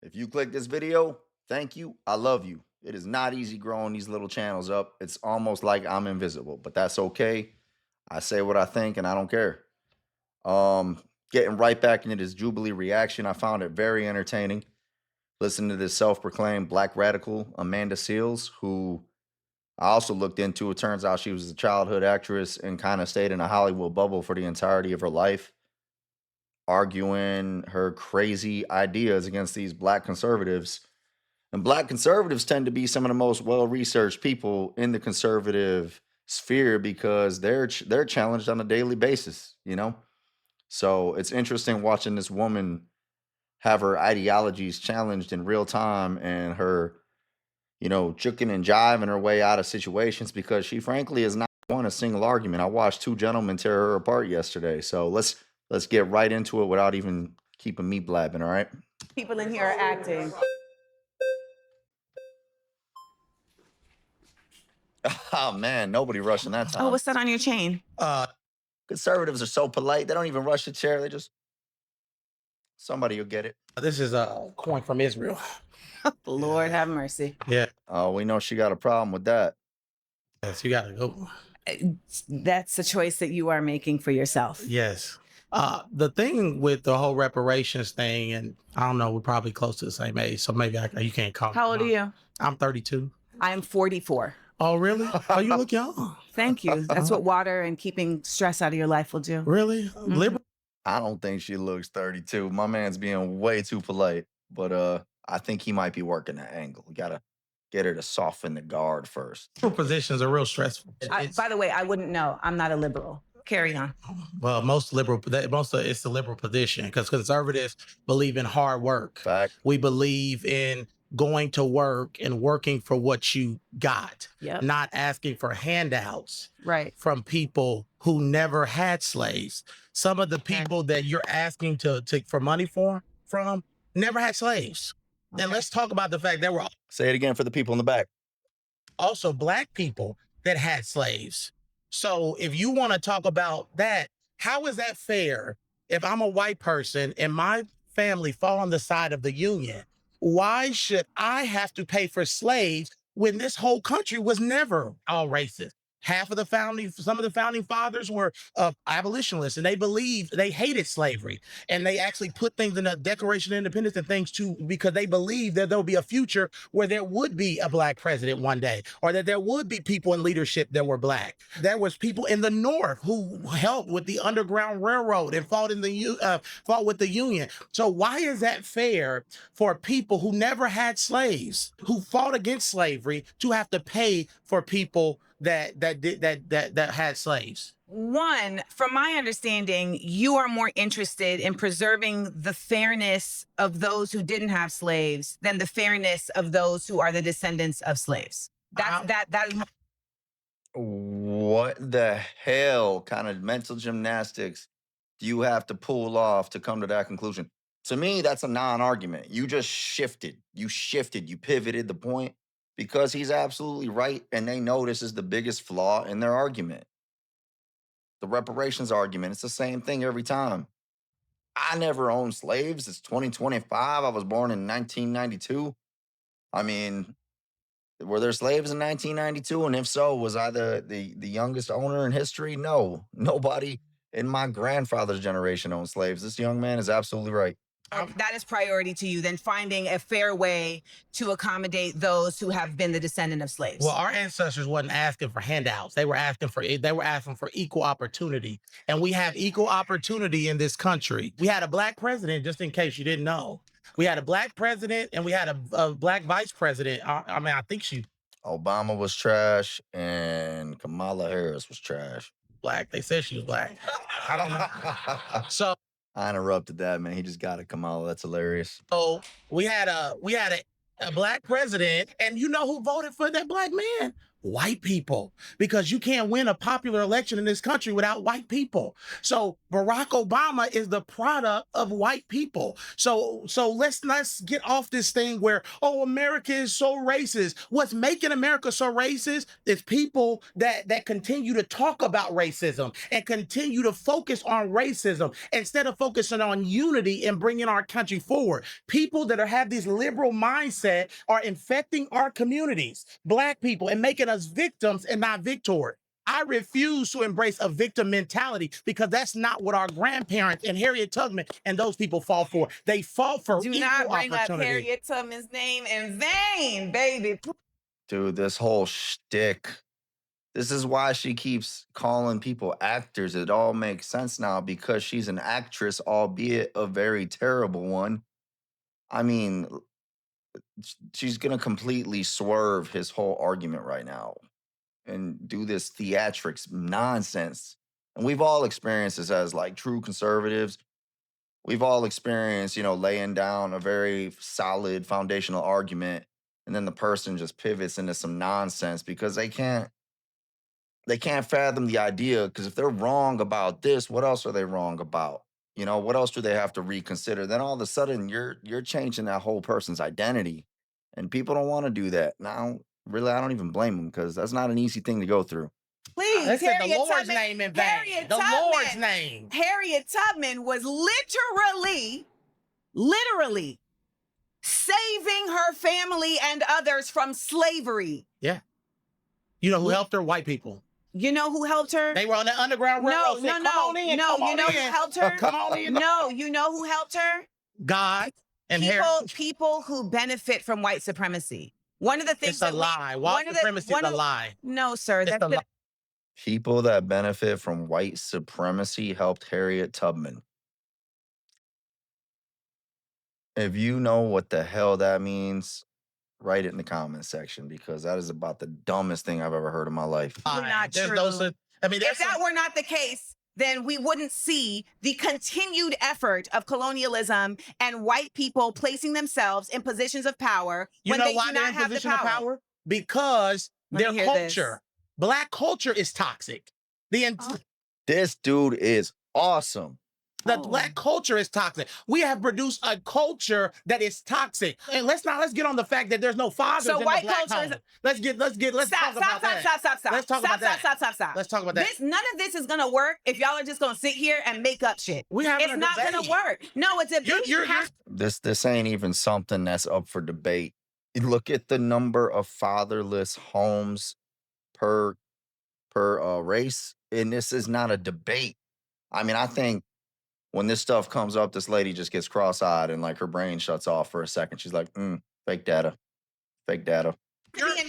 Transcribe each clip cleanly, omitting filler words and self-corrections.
If you click this video, thank you. I love you. It is not easy growing these little channels up. It's almost like I'm invisible, but that's okay. I say what I think and I don't care. Getting right back into this Jubilee reaction, I found it very entertaining. Listen to this self-proclaimed black radical, Amanda Seales, who I also looked into. It turns out she was a childhood actress and kind of stayed in a Hollywood bubble for the entirety of her life, arguing her crazy ideas against these black conservatives. And black conservatives tend to be some of the most well-researched people in the conservative sphere because they're challenged on a daily basis. So it's interesting watching this woman have her ideologies challenged in real time and her juking and jiving her way out of situations because she frankly has not won a single argument. I watched two gentlemen tear her apart yesterday. So let's get right into it without even keeping me blabbing, all right? People in here are acting. Oh man, nobody rushing that time. Oh, what's that on your chain? Conservatives are so polite. They don't even rush the chair. They just somebody will get it. This is a coin from Israel. Lord have mercy. Yeah. Oh, we know she got a problem with that. Yes, you gotta go. That's a choice that you are making for yourself. Yes. The thing with the whole reparations thing, and I don't know, we're probably close to the same age, so maybe you can't call me. How old are you? I'm 32. I'm 44. Oh, really? Oh, you look young. Thank you. That's what water and keeping stress out of your life will do. Really? Liberal? I don't think she looks 32. My man's being way too polite, but I think he might be working that angle. We gotta get her to soften the guard first. Positions are real stressful. By the way, I wouldn't know. I'm not a liberal. Carry on. Well, it's the liberal position because conservatives believe in hard work. Fact. We believe in going to work and working for what you got, Yep. not asking for handouts Right. from people who never had slaves. Some of the people that you're asking for money from never had slaves. And let's talk about the fact there were Say it again for the people in the back. also black people that had slaves. So if you want to talk about that, how is that fair? If I'm a white person and my family fall on the side of the Union, why should I have to pay for slaves when this whole country was never all racist? Some of the founding fathers were abolitionists, and they hated slavery, and they actually put things in the Declaration of Independence and things too because they believed that there would be a future where there would be a black president one day, or that there would be people in leadership that were black. There was people in the North who helped with the Underground Railroad and fought with the Union. So why is that fair for people who never had slaves, who fought against slavery, to have to pay for people that had slaves? One, from my understanding, you are more interested in preserving the fairness of those who didn't have slaves than the fairness of those who are the descendants of slaves. That is What the hell kind of mental gymnastics do you have to pull off to come to that conclusion? To me, that's a non-argument. You just shifted. You pivoted the point because he's absolutely right. And they know this is the biggest flaw in their argument. The reparations argument. It's the same thing every time. I never owned slaves. It's 2025. I was born in 1992. I mean, were there slaves in 1992? And if so, was I the youngest owner in history? No, nobody in my grandfather's generation owned slaves. This young man is absolutely right. that is priority to you than finding a fair way to accommodate those who have been the descendant of slaves. Well, our ancestors wasn't asking for handouts. They were asking for equal opportunity. And we have equal opportunity in this country. We had a black president, just in case you didn't know. We had a black president and we had a black vice president. I think she Obama was trash and Kamala Harris was trash. black. They said she was black. I don't know. So I interrupted that, man. He just got it, Kamala. That's hilarious. we had a black president, and you know who voted for that black man? white people, because you can't win a popular election in this country without white people. So Barack Obama is the product of white people. So let's get off this thing where, oh, America is so racist. What's making America so racist is people that continue to talk about racism and continue to focus on racism instead of focusing on unity and bringing our country forward. People that have these liberal mindset are infecting our communities, Black people, and making us victims and not victors. I refuse to embrace a victim mentality, because that's not what our grandparents and Harriet Tubman and those people fought for. They fought for Do equal not bring up opportunity. Harriet Tubman's name in vain, baby. Dude, this whole shtick. This is why she keeps calling people actors. It all makes sense now, because she's an actress, albeit a very terrible one. I mean, she's going to completely swerve his whole argument right now and do this theatrics nonsense. And we've all experienced this as like true conservatives. We've all experienced, laying down a very solid foundational argument, and then the person just pivots into some nonsense because they can't fathom the idea. Because if they're wrong about this, what else are they wrong about? What else do they have to reconsider? Then all of a sudden you're changing that whole person's identity, and people don't want to do that. Now, really, I don't even blame them, because that's not an easy thing to go through. Please, They said the Harriet Lord's Tubman, name in vain. Harriet The Tubman. Lord's name. Harriet Tubman was literally saving her family and others from slavery. Yeah. You know who helped her? White people. You know who helped her? They were on the Underground Railroad. No. Come on in. No, come on you know in. who helped her? Come on in. No, you know who helped her? God and Harriet. People who benefit from white supremacy. One of the things It's a lie. White supremacy is a lie. No, sir. It's That's a lie. People that benefit from white supremacy helped Harriet Tubman. If you know what the hell that means, write it in the comments section, because that is about the dumbest thing I've ever heard in my life. not There's true. no such- I mean, If that's that were not the case, then we wouldn't see the continued effort of colonialism and white people placing themselves in positions of power you when know they why do they're not in have the position of power. power? Because Let me their hear this. culture, Black culture, is toxic. The This dude is awesome. Black culture is toxic. We have produced a culture that is toxic. And let's get on the fact that there's no fathers So in white the Black culture is- home. Let's talk about that. Stop. Let's talk about that. Stop. Let's talk about that. None of this is gonna work if y'all are just gonna sit here and make up shit. We having It's a not debate. gonna work. No, it's a You're This ain't even something that's up for debate. Look at the number of fatherless homes per race, and this is not a debate. I mean, I think when this stuff comes up, this lady just gets cross-eyed and like her brain shuts off for a second. She's like, fake data. being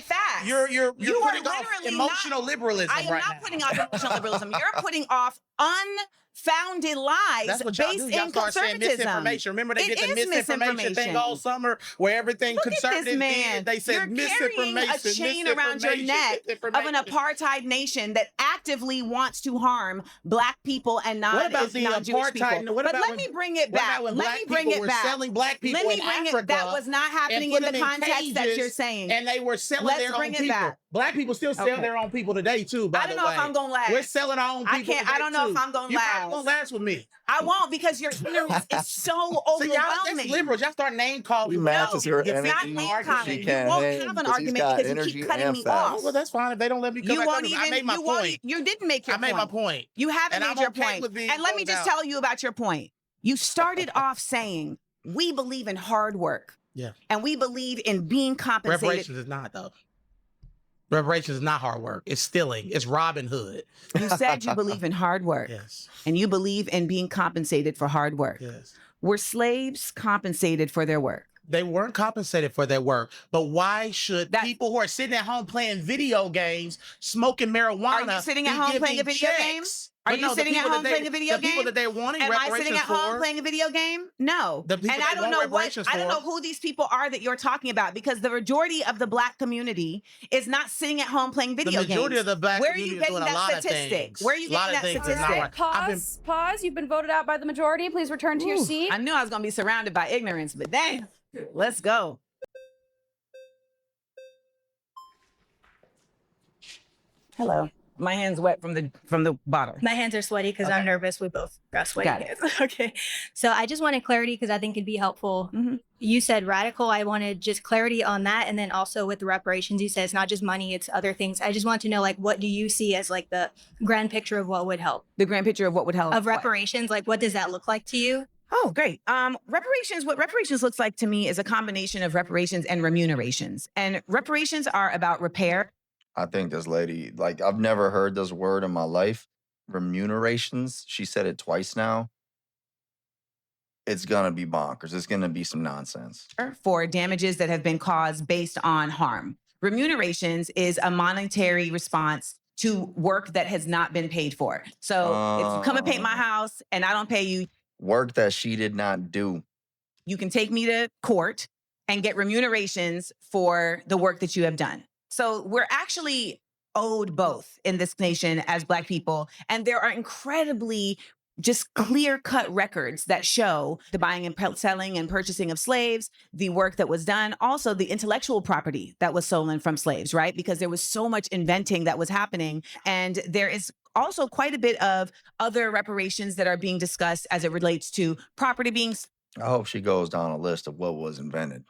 facts. You're You are putting off literally emotional liberalism I am right not now. putting off emotional liberalism. You're putting off unfounded lies That's what y'all based do. Y'all in start saying conservatism. misinformation. Remember they It did the is misinformation thing all summer where everything Look at this conservative man. did. They said You're carrying misinformation. a chain around your neck of an apartheid nation that actively wants to harm Black people and What about the non-Jewish people. apartheid? What But about let when- me bring it What back. about when Let Black me bring people it were back. selling Black people Let me in bring Africa it. That was not happening put in the them in context that cages, you're saying. and they were selling Let's their bring own it people. back. Black people still sell Okay. their own people today too. By I don't the know way. if I'm gonna last. We're selling our own I people. can't- I today, don't know if too. I'm gonna You're probably last. gonna last with me. I won't, because your ignorance is so So y'all, overwhelming. that's liberals. Y'all start name calling. He people. matches her It's energy. not name argument. calling. She You can't won't hang have an because he's argument got because you energy keep cutting and me facts. off. Well, that's fine if they don't let me come You back won't on. even. I made my you won't point. e- You didn't make your I made point. my point. You haven't And made I'm your okay point. with being And let me closed just out. tell you about your point. You started off saying we believe in hard work. Yeah. And we believe in being compensated. Reparations is not though. Reparations is not hard work. It's stealing. It's Robin Hood. You said you believe in hard work. Yes. And you believe in being compensated for hard work. Yes. Were slaves compensated for their work? They weren't compensated for their work. But why should That- people who are sitting at home playing video games, smoking marijuana, Are you sitting at be home giving playing a video game? checks? Are But you no, the sitting at people that home they- playing a video The people game? that they're wanting Am I reparations sitting at home for. playing a video game? No. The people And that I don't want know reparations I don't for. know who these people are that you're talking about, because the majority of the Black community is not sitting at home playing video The majority games. of the Black Where are community you is getting doing a that lot of statistic? things. Where are you A lot getting of that things is not statistic? right. I've been- Pause. You've been voted out by the majority. Please return to your seat. I knew I was gonna be surrounded by ignorance, but dang, let's go. Hello. My hand's wet from the bottle. My hands are sweaty because I'm nervous. We both got sweaty Got it. hands. Okay. So I just wanted clarity because I think it'd be helpful. Mhm. You said radical. I wanted just clarity on that. And then also with the reparations, you said it's not just money, it's other things. I just want to know, like, what do you see as like the grand picture of what would help? The grand picture of what would help. Of what? reparations, like what does that look like to you? Oh, great. Reparations, what reparations looks like to me is a combination of reparations and remunerations. And reparations are about repair. I think this lady, like, I've never heard this word in my life. Remunerations. She said it twice now. It's gonna be bonkers. It's gonna be some nonsense. For damages that have been caused based on harm. Remunerations is a monetary response to work that has not been paid for. So if you come and paint my house and I don't pay you, Work that she did not do. you can take me to court and get remunerations for the work that you have done. So we're actually owed both in this nation as Black people. And there are incredibly just clear-cut records that show the buying and selling and purchasing of slaves, the work that was done, also the intellectual property that was stolen from slaves, right? Because there was so much inventing that was happening. And there is also quite a bit of other reparations that are being discussed as it relates to property being I hope she goes down a list of what was invented.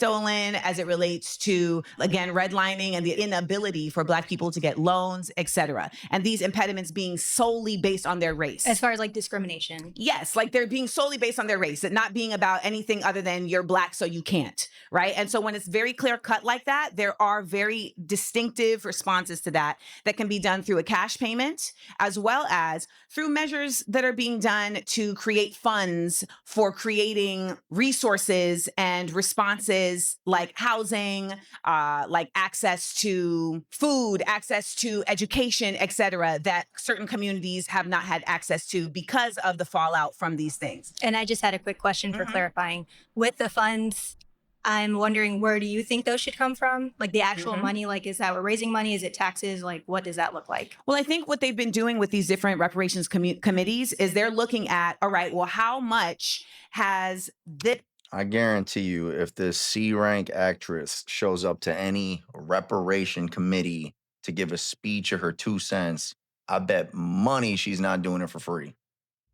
stolen, as it relates to, again, redlining and the inability for Black people to get loans, et cetera. And these impediments being solely based on their race. As far as like discrimination. Yes, like they're being solely based on their race, it not being about anything other than you're Black, so you can't, right? And so when it's very clear cut like that, there are very distinctive responses to that that can be done through a cash payment, as well as through measures that are being done to create funds for creating resources and responses like housing, like access to food, access to education, et cetera, that certain communities have not had access to because of the fallout from these things. And I just had a quick question for clarifying. With the funds, I'm wondering, where do you think those should come from? Like the actual money, like is that we're raising money? Is it taxes? Like what does that look like? Well, I think what they've been doing with these different reparations committees is they're looking at, all right, well, how much has this I guarantee you, if this C-rank actress shows up to any reparation committee to give a speech or her 2 cents, I bet money she's not doing it for free.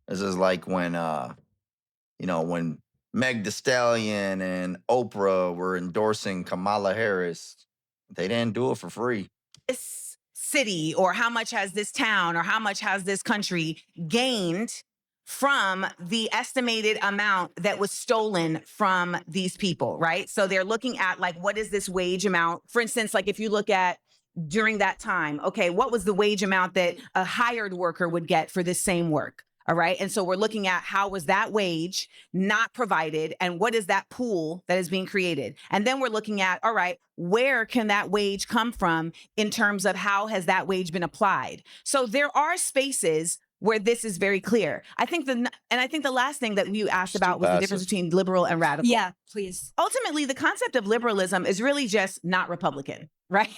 This is like when, when Meg Thee Stallion and Oprah were endorsing Kamala Harris. They didn't do it for free. city or how much has this town or how much has this country gained from the estimated amount that was stolen from these people, right? So they're looking at like, what is this wage amount? For instance, like if you look at during that time, okay, what was the wage amount that a hired worker would get for this same work? All right. And so we're looking at how was that wage not provided and what is that pool that is being created? And then we're looking at, all right, where can that wage come from in terms of how has that wage been applied? So there are spaces where this is very clear. I think the last thing that you asked about was the difference between liberal and radical. Yeah, please. Ultimately, the concept of liberalism is really just not Republican, right?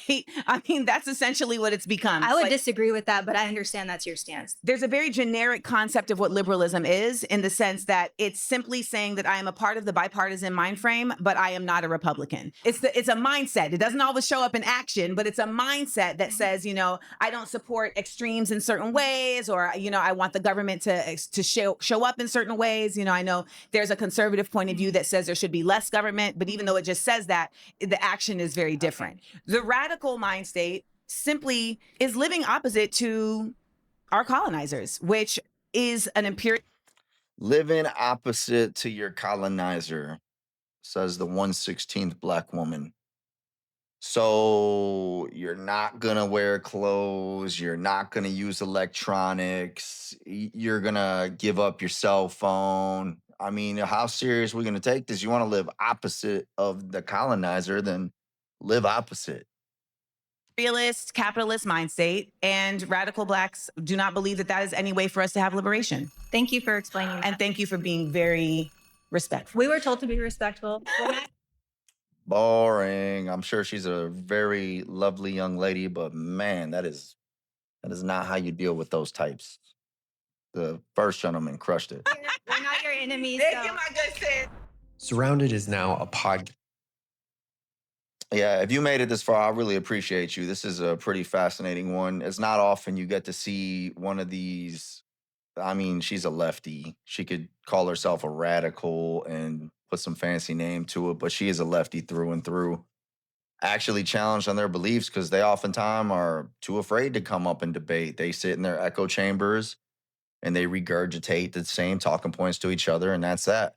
I mean, that's essentially what it's become. I would disagree with that, but I understand that's your stance. There's a very generic concept of what liberalism is in the sense that it's simply saying that I am a part of the bipartisan mind frame, but I am not a Republican. It's a mindset. It doesn't always show up in action, but it's a mindset that says, I don't support extremes in certain ways, or, I want the government to show up in certain ways. I know there's a conservative point of view that says there should be less government, but even though it just says that, the action is very different. The radical mind state simply is living opposite to our colonizers, which is an imperial. Living opposite to your colonizer, says the 1/16th Black woman. So you're not gonna wear clothes, you're not gonna use electronics, you're gonna give up your cell phone. I mean, how serious are we gonna take this? You wanna live opposite of the colonizer, then live opposite. Realist, capitalist mind state, and radical Blacks do not believe that that is any way for us to have liberation. Thank you for explaining that. And thank you for being very respectful. We were told to be respectful. Boring. I'm sure she's a very lovely young lady, but man, that is not how you deal with those types. The first gentleman crushed it. We're not your enemies. Thank you, my good sis. Surrounded is now a podcast. Yeah, if you made it this far, I really appreciate you. This is a pretty fascinating one. It's not often you get to see one of these. I mean, she's a lefty. She could call herself a radical and put some fancy name to it, but she is a lefty through and through. Actually challenged on their beliefs because they oftentimes are too afraid to come up and debate. They sit in their echo chambers and they regurgitate the same talking points to each other, and that's that.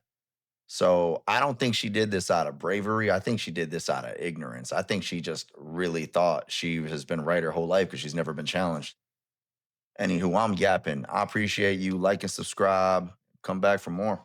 So I don't think she did this out of bravery. I think she did this out of ignorance. I think she just really thought she has been right her whole life because she's never been challenged. Anywho, I'm yapping. I appreciate you. Like and subscribe. Come back for more.